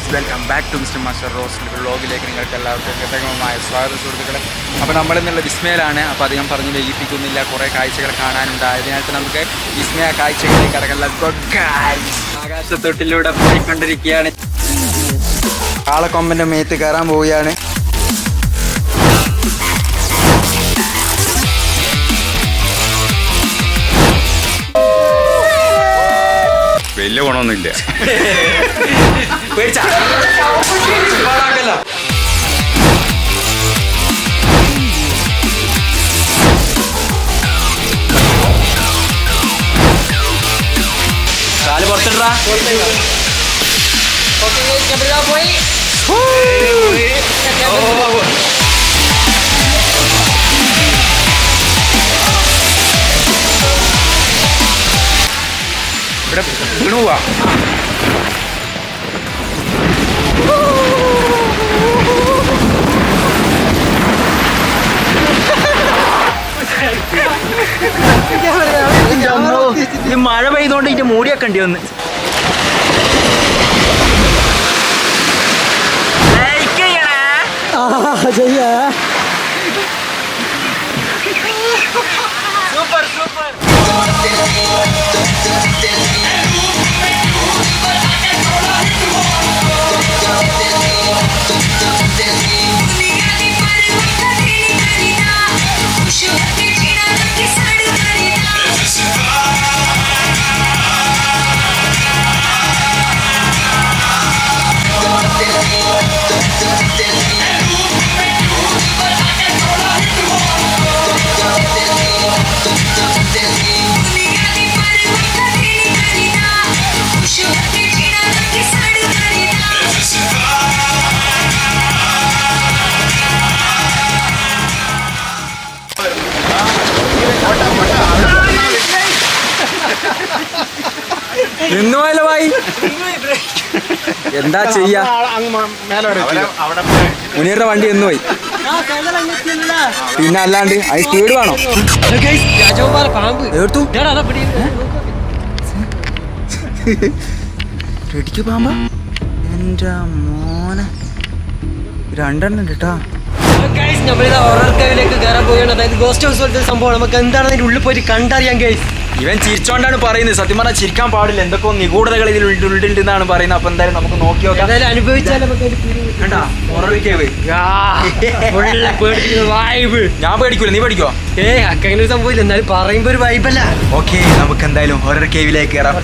Guys, welcome back to mister master roast വ്ളോഗിലേക്ക് നിങ്ങൾക്ക് എല്ലാവർക്കും കൃതജ്ഞമായ സ്വാഗതം സുഹൃത്തുക്കളെ. അപ്പോൾ നമ്മളിന്നുള്ള വിസ്മയിലാണ്. അപ്പോൾ അധികം പറഞ്ഞ് വൈകിപ്പിക്കുന്നില്ല, കുറേ കാഴ്ചകൾ കാണാനുണ്ട്. അതിനകത്ത് നമുക്ക് വിസ്മയ കാഴ്ചകളിലേക്ക് അടക്കം ആകാശത്തൊട്ടിലൂടെ പോയിക്കൊണ്ടിരിക്കുകയാണ്. ആളക്കൊമ്പൻ്റെ മേത്ത് കയറാൻ പോവുകയാണ്. വലിയ ഗുണമൊന്നുമില്ല. കാല് പുറത്തിട്ടാ പോയി. ഇവിടെ വീണു പോവാ. മഴ പെയ്തോണ്ട് ഇതിന്റെ മൂടിയൊക്കെ ഉണ്ട്. ഒന്ന് സൂപ്പർ സൂപ്പർ. നിന്നുപോയല്ലോ ഭായി, എന്താ ചെയ്യാ? മുനീറിന്റെ വണ്ടി എന്ന് പോയി. പിന്നെ അല്ലാണ്ട് അത് സ്പീഡ് വേണം. റെഡിക്ക് പാമ്പ എന്റെ മോനെ, രണ്ടെണ്ണം ഉണ്ട് കേട്ടാ. നമ്മളിത് ഹൊറർ കേവിലേക്ക് കയറാൻ പോവുകയാണ്. അതായത് ഗോസ്റ്റ് ഹൗസ് പോലത്തെ സംഭവം. നമുക്ക് എന്താണ് അതിന്റെ ഉള്ളിൽ പോയിട്ട് കണ്ടറിയാം ഗൈസ്. ഇവൻ ചിരിച്ചോണ്ടാണ് പറയുന്നത്. സത്യം പറഞ്ഞാൽ ചിരിക്കാൻ പാടില്ല, എന്തൊക്കെ നിഗൂഢതകൾ ഇതിൽ ഉള്ളിലുണ്ടെന്നാണ് പറയുന്നത്. അപ്പൊ എന്തായാലും നമുക്ക് നോക്കി നോക്കാം. എന്തായാലും അനുഭവിച്ചാൽ ഞാൻ പേടിക്കൂല, നീ പേടിക്കോ? അങ്ങനെ ഒരു സംഭവം ഇല്ല, എന്നാലും പറയുമ്പോ ഒരു വൈബല്ല. ഓക്കെ, നമുക്ക് എന്തായാലും ഹൊറർ കേവിലേക്ക് കയറാം.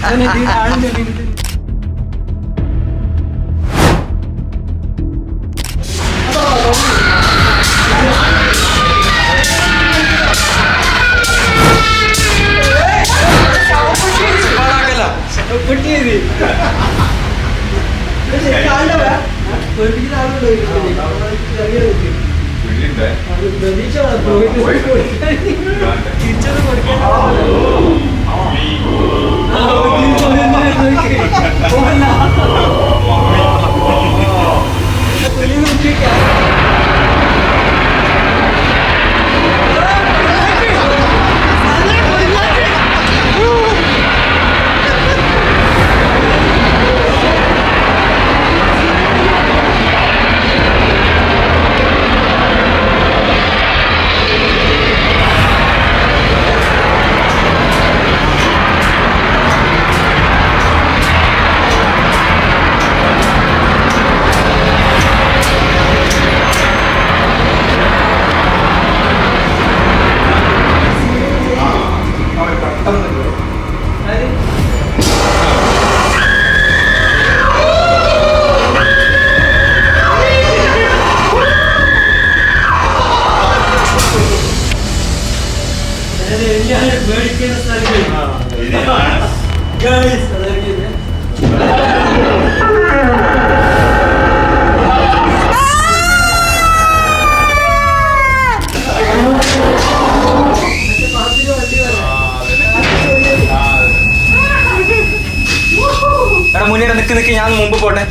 മുന്നേറെ നിക്ക് ഞാൻ മുമ്പ് പോട്ടെ.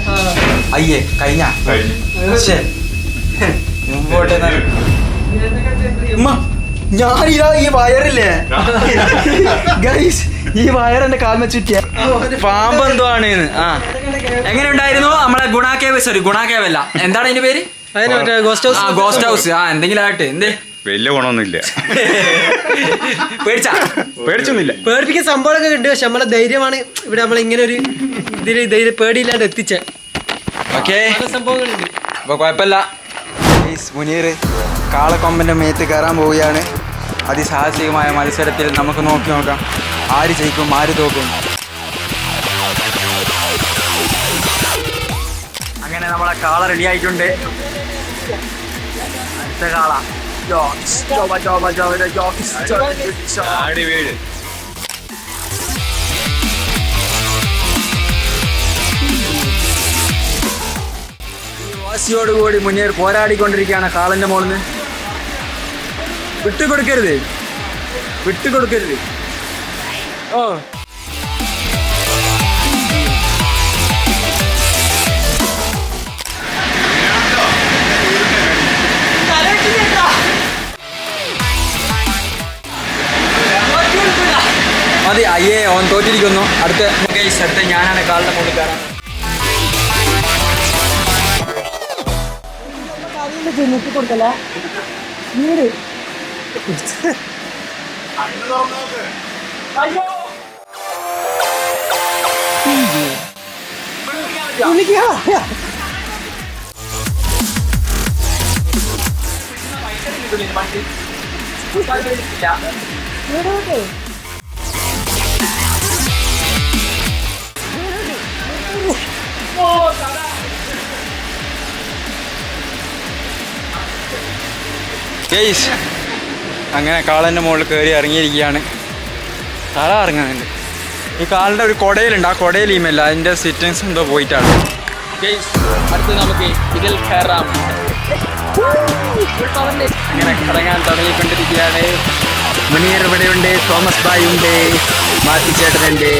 അയ്യേ കഴിഞ്ഞ മുമ്പ് പോട്ടെ. ഞാനിതാ ഈ വയറില്ലേ ഗൈസ്, ഈ വയർ എന്റെ കാൽമ ചുറ്റിയ പാമ്പ് എന്തോ ആണ്. ആ എങ്ങനെ ഉണ്ടായിരുന്നു നമ്മളെ ഗുണാക്കേവ്, സോറി ഗുണാക്കേവ് അല്ല, എന്താണ് അതിന്റെ പേര്? അതിന് മറ്റേ ഗോസ്റ്റ് ആ ഹൗസ്. Ghost house. ആ എന്തെങ്കിലും ആയിട്ട് എന്തേ വലിയ ഗുണമൊന്നുമില്ല. പേടിച്ചൊന്നുമില്ല. പേടിപ്പിക്കുന്ന സംഭവങ്ങളൊക്കെ ഉണ്ട്. പക്ഷെ നമ്മളെ ധൈര്യമാണ് ഇവിടെ നമ്മളെ ഇങ്ങനെ ഒരു ധൈര്യം പേടിയില്ലാണ്ട് എത്തിച്ച ഓക്കെ. സംഭവങ്ങളുണ്ട്. അപ്പൊ കുഴപ്പമില്ല. മുനീർ കാളക്കൊമ്പന്റെ മേത്ത് കയറാൻ പോവുകയാണ്. അതിസാഹസികമായ മത്സരത്തിൽ നമുക്ക് നോക്കാം ആര് ജയിക്കും ആര് തോക്കും. അങ്ങനെ നമ്മളെ കാള റെഡി ആയിട്ടുണ്ട്. അടുത്ത കാള വാശിയോടുകൂടി മുന്നേർ പോരാടിക്കൊണ്ടിരിക്കുകയാണ് കാളന്റെ മോളിന്ന്. വിട്ടുകൊടുക്കരുത്. ഓ മതി. അയ്യേ ഓൻ തോറ്റിരിക്കുന്നു. അടുത്ത ഞാനാണ് കാളിന്റെ മുകളിൽ കയറാൻ. ഗെയ്സ് അങ്ങനെ കാളൻ്റെ മുകളിൽ കയറി ഇറങ്ങിയിരിക്കുകയാണ്. തല ഇറങ്ങുന്നുണ്ട്. ഈ കാലിൻ്റെ ഒരു കുടയിലുണ്ട്. ആ കുടയിൽ ഈമല്ല, അതിൻ്റെ സിറ്റിങ്സ് എന്തോ പോയിട്ടാണ്. ഗെയ്സ് അടുത്ത് നമുക്ക് ഇതിൽ കയറാം. അങ്ങനെ കറങ്ങാൻ തുടങ്ങിക്കൊണ്ടിരിക്കുകയാണ്. മുനീർ ഇവിടെയുണ്ട്, തോമസ് ഭായ് ഉണ്ട്, മാറ്റിച്ചേട്ടനുണ്ട്.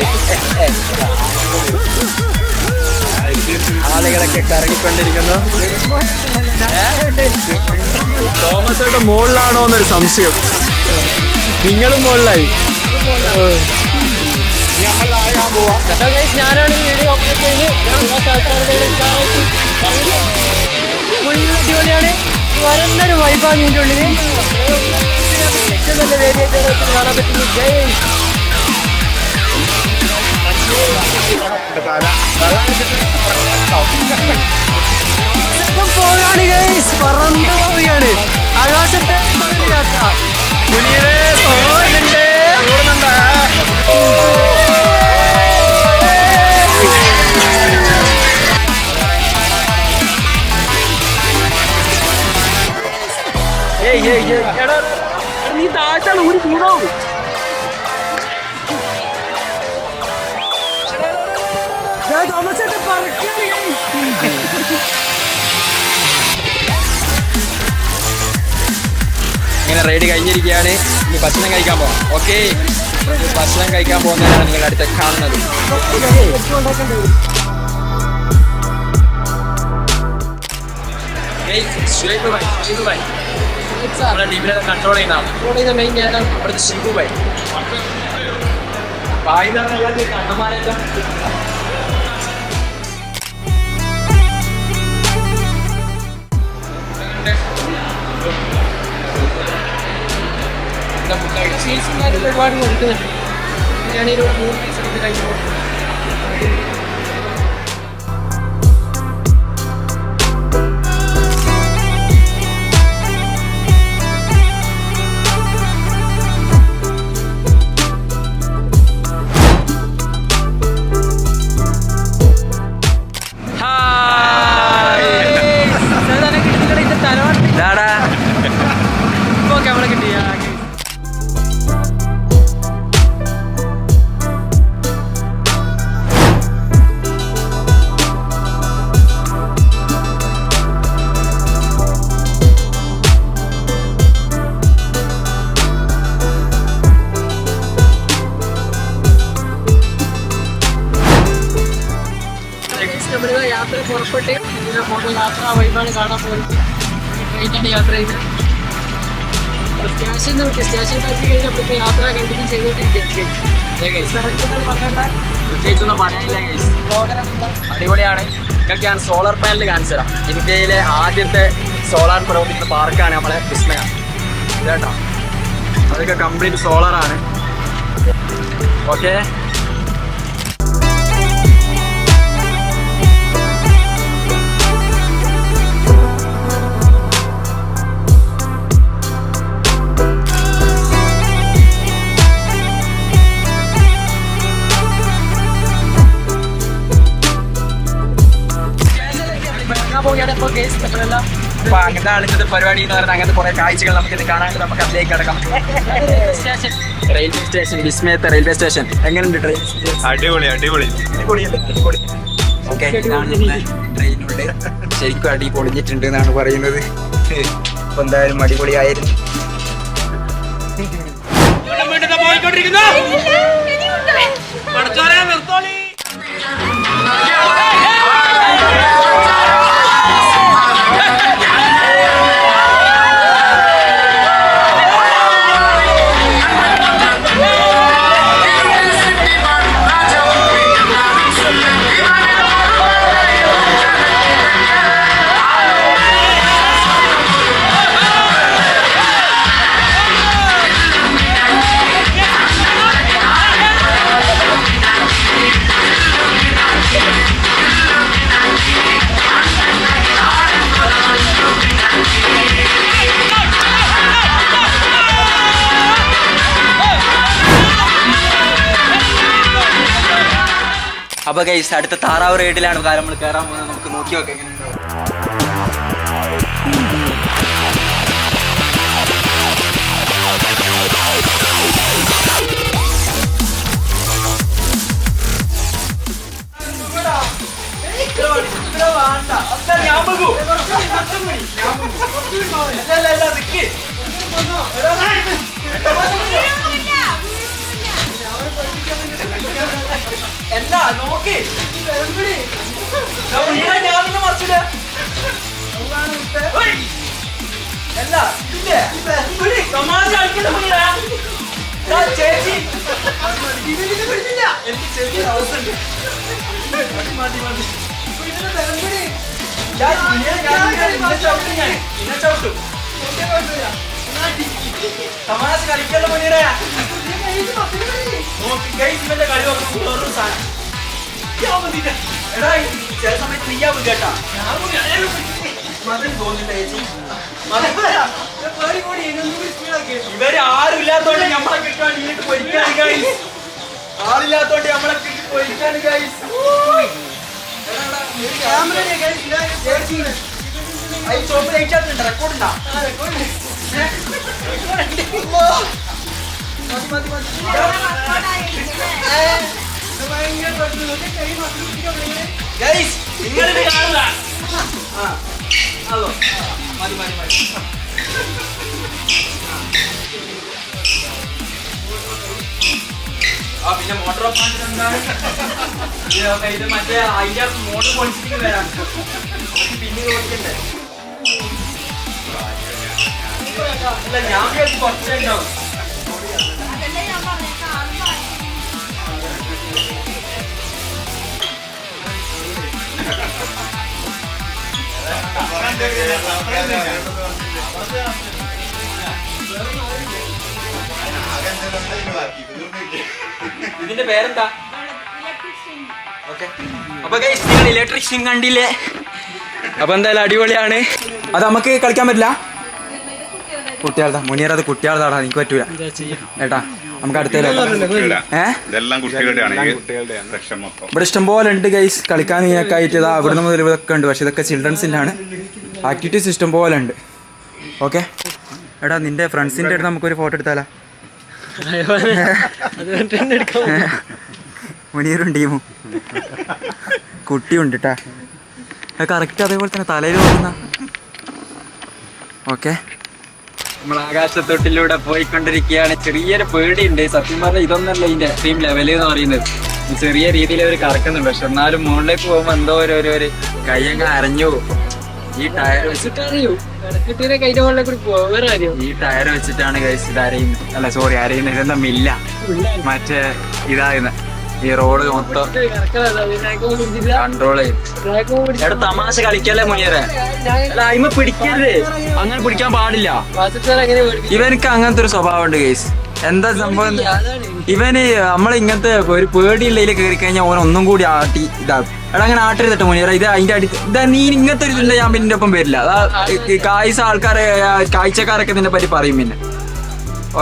ആളുകളൊക്കെ കറങ്ങിക്കൊണ്ടിരിക്കുന്നു. തോമസയുടെ മുകളിലാണോ എന്നൊരു സംശയം. നിങ്ങളും മുകളിലായി. ഞാനാണ് വീഡിയോ അടിപൊളിയാണ്. വരുന്നൊരു വൈബാണ് ഇതിൻ്റെ ഉള്ളിൽ. ഏറ്റവും നല്ല വേദിയായിട്ട് കാണാൻ പറ്റുന്നു. പോകാണ് ഗൈസ്, പറന്നു പോവുകയാണ് ആകാശത്തെ യാത്ര. മുനീറേ പോകുന്നുണ്ട്. നീ താഴ്ത്താണ് ഊരി കൂടോ. ഇങ്ങനെ റൈഡ് കഴിഞ്ഞിരിക്കുകയാണ്. ഇനി ഭക്ഷണം കഴിക്കാൻ പോകാം. ഓക്കെ, ഭക്ഷണം കഴിക്കാൻ പോകുന്നതാണ് നിങ്ങൾ അടുത്ത കാണുന്നത്. കൺട്രോൾ ചെയ്യുന്ന മെയിൻ അവിടുത്തെ ഷിബുബായി കണ്ണന്മാരെല്ലാം ഒരുപാട് കൊടുക്കുന്നുണ്ട്. ഞാനൊരു 3 പീസ് എടുത്ത് കഴിച്ചു. ക്യാമറ കിട്ടിയ നമ്മളിത് യാത്ര പുറപ്പെട്ട് ഇതിനെ ഫോട്ടോ യാത്ര വൈബാണ് കാണാൻ പോയിട്ട് ട്രെയിനാണ് യാത്ര ചെയ്ത് സ്റ്റേഷൻ നോക്കി സ്റ്റേഷൻ എത്തി കഴിഞ്ഞപ്പോൾ യാത്ര കണ്ടിന്യൂ ചെയ്തുകൊണ്ടിരിക്കുകയാണ്. പ്രത്യേകിച്ചൊന്നും പറയാനില്ല. അടിപൊളിയാണ്. നിങ്ങൾക്ക് ഞാൻ സോളാർ പാനൽ കാണിച്ചു തരാം. ഇന്ത്യയിലെ ആദ്യത്തെ സോളാർ പ്രവർത്തിക്കുന്ന പാർക്കാണ് നമ്മളെ വിസ്മയ. ഇതേട്ടോ, അതൊക്കെ കംപ്ലീറ്റ് സോളാറാണ്. ഓക്കെ, അപ്പൊ അങ്ങനത്തെ ഇന്നത്തെ പരിപാടി എന്ന് പറഞ്ഞാൽ അങ്ങനത്തെ കുറെ കാഴ്ചകൾ നമുക്ക് കാണാണ്ട് നമുക്ക് അതിലേക്ക് കിടക്കാം. റെയിൽവേ സ്റ്റേഷൻ, വിസ്മയത്തെ റെയിൽവേ സ്റ്റേഷൻ എങ്ങനെയുണ്ട്? ട്രെയിൻ അടിപൊളി അടിപൊളി. ഓക്കെ, ട്രെയിനുണ്ട്, ശരിക്കും അടി പൊളിഞ്ഞിട്ടുണ്ട് എന്നാണ് പറയുന്നത്. അപ്പൊ എന്തായാലും അടിപൊളിയായിരുന്നു. അപ്പൊ ഗൈസ്, അടുത്ത താറാവ് റൈഡിലാണ് നമ്മൾ കയറാൻ പോകുന്നത്. നമുക്ക് നോക്കി നോക്കാം എങ്ങനെയുണ്ടോ. എന്താ നോക്കി ചേച്ചി എനിക്ക് ചെറിയ അവസ്ഥ തമാശ കളിക്കല്ലോ മുനീറ. ഇവന്റെ കളി വേറൊരു സാധനം. എടാ, ചില സമയത്ത് നീയാ മതി കേട്ടാ. മതം തോന്നില്ല ചേച്ചി. ഇവര് ആരുമില്ലാത്തോണ്ട് നമ്മളെ കിട്ടാൻ വീട്ടിൽ പൊരിക്കാണ് ഗൈസ്. ആളില്ലാത്തോണ്ട് നമ്മളെ കിട്ടി പൊരിക്കാണ് ഗൈസ്. ചോപ്പ് ലൈറ്റ് റെക്കോർഡുണ്ടാ? നിങ്ങളിത് കാണുക. അതോ മതി മതി മതി. ആ പിന്നെ മോട്ടോർ ഓഫ് എന്താണ് ഇത് മറ്റേ അതിന്റെ മോട്ടർ പൊളിച്ചിട്ട് വരാം. പിന്നെ ഓടിക്കണ്ടേ? അല്ല, ഞാൻ കുറച്ചേ ഉണ്ടാവും. ഇതിന്റെ പേരെന്താ? ഓക്കെ, അപ്പൊ ഗൈസ്, നിങ്ങൾ ഇലക്ട്രിക് സ്വിംഗ് കണ്ടില്ലേ? അപ്പൊ എന്തായാലും അടിപൊളിയാണ്. അത് നമുക്ക് കളിക്കാൻ പറ്റില്ല. കുട്ടികളതാ മുനിയർ, അത് കുട്ടികളതാടാ, എനിക്ക് പറ്റൂല ഏട്ടാ. നമുക്ക് അടുത്തേലോ. ഇവിടെ ഇഷ്ടം പോലെ ഉണ്ട് ഗൈസ് കളിക്കാൻ. ഇതിനൊക്കെ ആയിട്ട് ഇതാ അവിടുന്ന് മുതൽ ഇതൊക്കെ ഉണ്ട്. പക്ഷെ ഇതൊക്കെ ചിൽഡ്രൻസിനാണ്. ആക്ടിവിറ്റീസ് ഇഷ്ടം പോലെ ഉണ്ട്. ഓക്കെ എടാ, നിന്റെ ഫ്രണ്ട്സിന്റെ അടുത്ത് നമുക്കൊരു ഫോട്ടോ എടുത്താലോ? മുനീറും ടീമും കുട്ടിയുണ്ട് കേട്ടാ. കറക്റ്റ് അതേപോലെ തന്നെ തലയിൽ നോക്കുന്ന. ഓക്കെ, നമ്മൾ ആകാശത്തൊട്ടിലൂടെ പോയിക്കൊണ്ടിരിക്കുകയാണ്. ചെറിയൊരു പേടിയുണ്ട് സത്യം പറഞ്ഞാൽ. ഇതൊന്നല്ല ഇതിന്റെ എക്സ്ട്രീം ലെവല് എന്ന് പറയുന്നത്. ചെറിയ രീതിയിൽ അവർ കറക്കുന്നുണ്ട്. പക്ഷെ എന്നാലും മുകളിലേക്ക് പോകുമ്പോൾ എന്തോ ഒരു കയ്യങ്ങ അരഞ്ഞു പോകും. ഈ ടയർ വെച്ചിട്ടറിയൂ, ഈ ടയർ വെച്ചിട്ടാണ് കഴിച്ചിട്ട് അരയുന്നത്. അല്ല സോറി, അരയുന്നത് ഇതെന്താ മില്ല, മറ്റേ ഇതാകുന്ന ഈ റോഡ് മൊത്തം കൺട്രോൾ ചെയ്യും. തമാശ കളിക്കല്ലേ മുനിയറെ, അല്ല അയിമ പിടിക്കരുത്, അങ്ങനെ പിടിക്കാൻ പാടില്ല. ഇവനക്ക് അങ്ങനത്തെ ഒരു സ്വഭാവം ഉണ്ട് ഗൈസ്. എന്താ സംഭവം, ഇവന് നമ്മളിങ്ങനത്തെ ഒരു പേടിയുള്ളതിൽ കയറി കഴിഞ്ഞാൽ ഓൻ ഒന്നും കൂടി ആട്ടി ഇതാകും. എടാ അങ്ങനെ ആട്ടരുതട്ടെ മുനിയറ, ഇത് അതിന്റെ അടി ഇതാ നീ ഇങ്ങനത്തെ ഒരു ഇതിന്റെ ഞാൻ പിന്നെ ഒപ്പം വരില്ല. അതാ ആൾക്കാരെ കാഴ്ചക്കാരൊക്കെ ഇതിനെ പറ്റി പറയും പിന്നെ.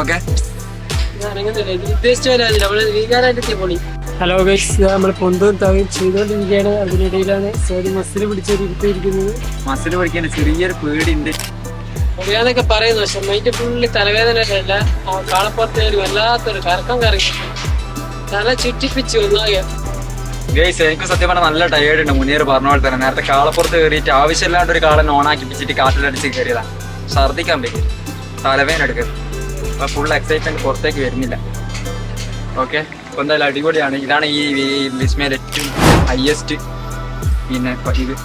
ഓക്കെ, ഹലോ ഗൈസ്, നമ്മൾ പൊന്തൂർ ചെയ്തുകൊണ്ടിരിക്കുകയാണ്. അതിനിടയിലാണ് സോറി മസിൽ പിടിച്ചിരിക്കുന്നത്. മസിൽ പിടിക്കാൻ ചെറിയൊരു പേടിയുണ്ട് അറിയാന്നൊക്കെ പറയുന്നു. പക്ഷെ മൈൻഡ് ഫുള്ള് തലവേദനയല്ല, കാളപ്പുറത്ത് ഒരു വല്ലാത്തൊരു കറക്കം കറങ്ങി തല ചുറ്റിപ്പിച്ച് ഒന്നാകെ. ഗൈസ് എനിക്ക് സത്യം പറഞ്ഞാൽ നല്ല ടയേർഡ് ഉണ്ട്. മുന്നേറ് പറഞ്ഞ പോലെ തന്നെ നേരത്തെ കാളപ്പുറത്ത് കയറിയിട്ട് ആവശ്യമില്ലാണ്ട് ഒരു കാളെ ഓണാക്കിപ്പിച്ചിട്ട് കാറ്റിലടിച്ച് കയറിയതാണ്. ഛർദ്ദിക്കാൻ പറ്റും, തലവേദന എടുക്കരുത്. അപ്പൊ ഫുൾ എക്സൈറ്റ്മെന്റ് പുറത്തേക്ക് വരുന്നില്ല. ഓക്കെ, ഇപ്പൊ എന്തായാലും അടിപൊളിയാണ്. ഇതാണ് ഈ വിസ്മയിൽ ഏറ്റവും ഹയസ്റ്റ് പിന്നെ ഇത്.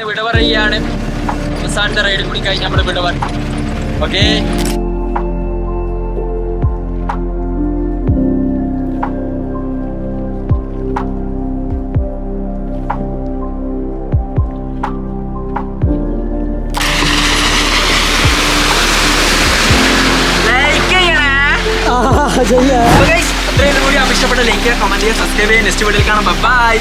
വിട പറയുകയാണ്. അവസാനത്തെ റൈഡ് കൂടി കഴിഞ്ഞ് നമ്മൾ വിട പറയും. ഓക്കെ, അത്രയും കൂടി ഇഷ്ടപ്പെട്ട ലൈക്ക് കമന്റ് ചെയ്യുക, സബ്സ്ക്രൈബ് ചെയ്യുക. നെക്സ്റ്റ് വീഡിയോയിൽ കാണാം. ബൈ.